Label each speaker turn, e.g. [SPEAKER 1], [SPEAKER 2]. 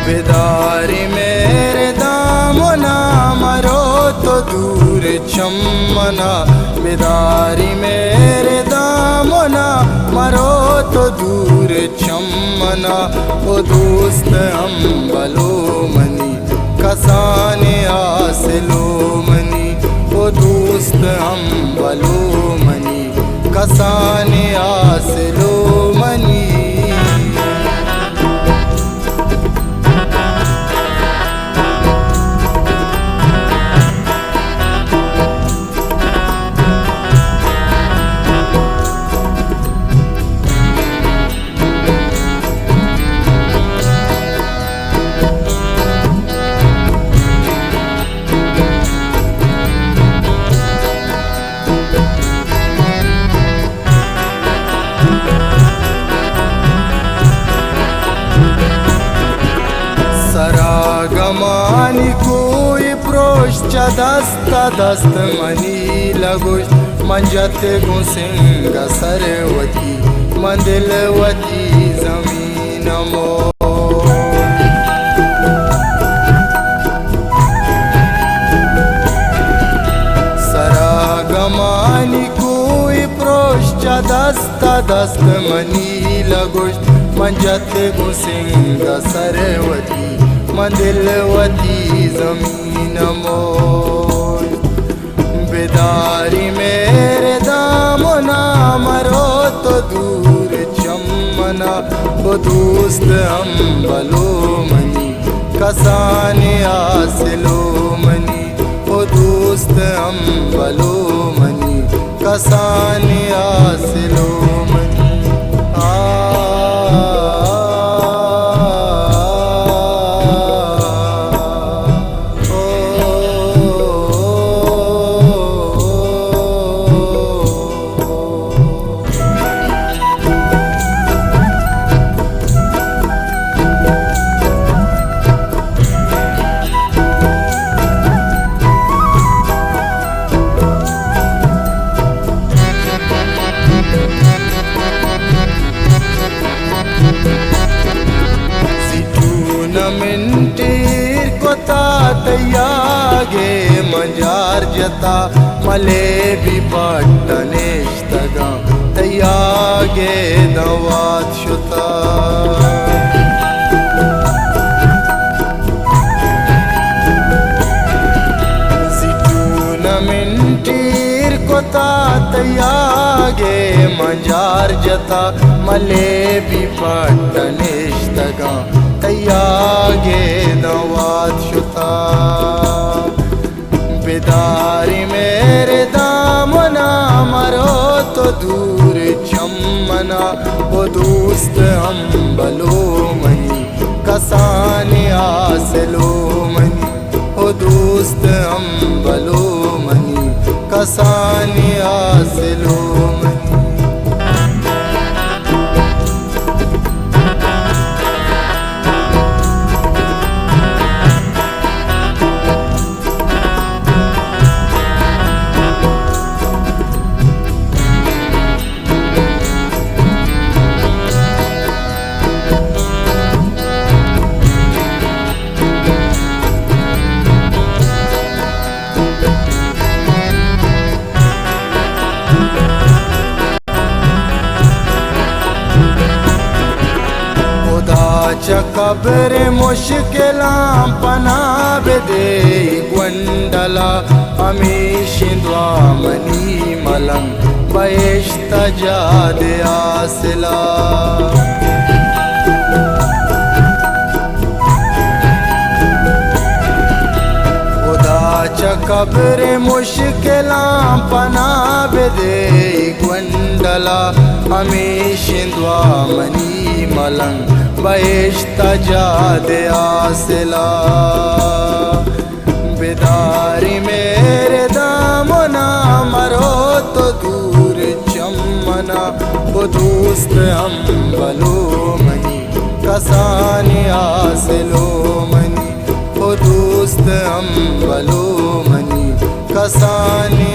[SPEAKER 1] बेदारी मेरे दामो ना मरो तो दूर चमना, बेदारी मेरे दामो ना मरो तो दूर चमना। ओ दोस्त हम बलो मनी कसाने आसलो मनी, ओ दोस्त हम बलो मनी कसाने आसलो मनी। सरागमानी कोई प्रोश्च दस्त दस्त मनी लगुश मंजत गुसिंग सरवती मंदिलवती जमीन मो। सरागमानी कोई प्रोश्च दस्त दस्त मनी लगुश मंजत गुसिंग सरवती मंदिलवती जमीन मोर। बेदारी मेरे दामो ना मरो तो दूर चमना, वो दोस्त हम बलो मनी कसाने आसलो मनी, वो दोस्त हम बलो मनी कसाने आसलो मनी। टूर्नामेंटेर कोता तैयागे मंजार जता मले भी पट्टनेश तगा तैयागे दवात शुता। टूर्नामेंटेर कोता तैयागे मंजार जता मले भी पट्टनेश तगा तैयागे दवात शुता। बेदारी मेरे दामो ना मरो तो दूर चमना, वो दोस्त हम बलो मनी कसाने आसलो मनी, वो दोस्त हम बलो मनी कसाने आसलो मनी। कब्र मुश्किलां पना बेदे ग्वंडला हमेशिंद्वा मनी मलंग बयश्त जाद आसला। कब्र मुश्किलां पना बेदे ग्वंडला हमेशिंद्वा मनी मलंग बहिश्त जाद आसिला बेदारी मेरे दामना मरो तो दूर चमना वो दोस्त हम बलो मनी कसानी आसिलो मनी वो दोस्त हम बलो मनी कसानी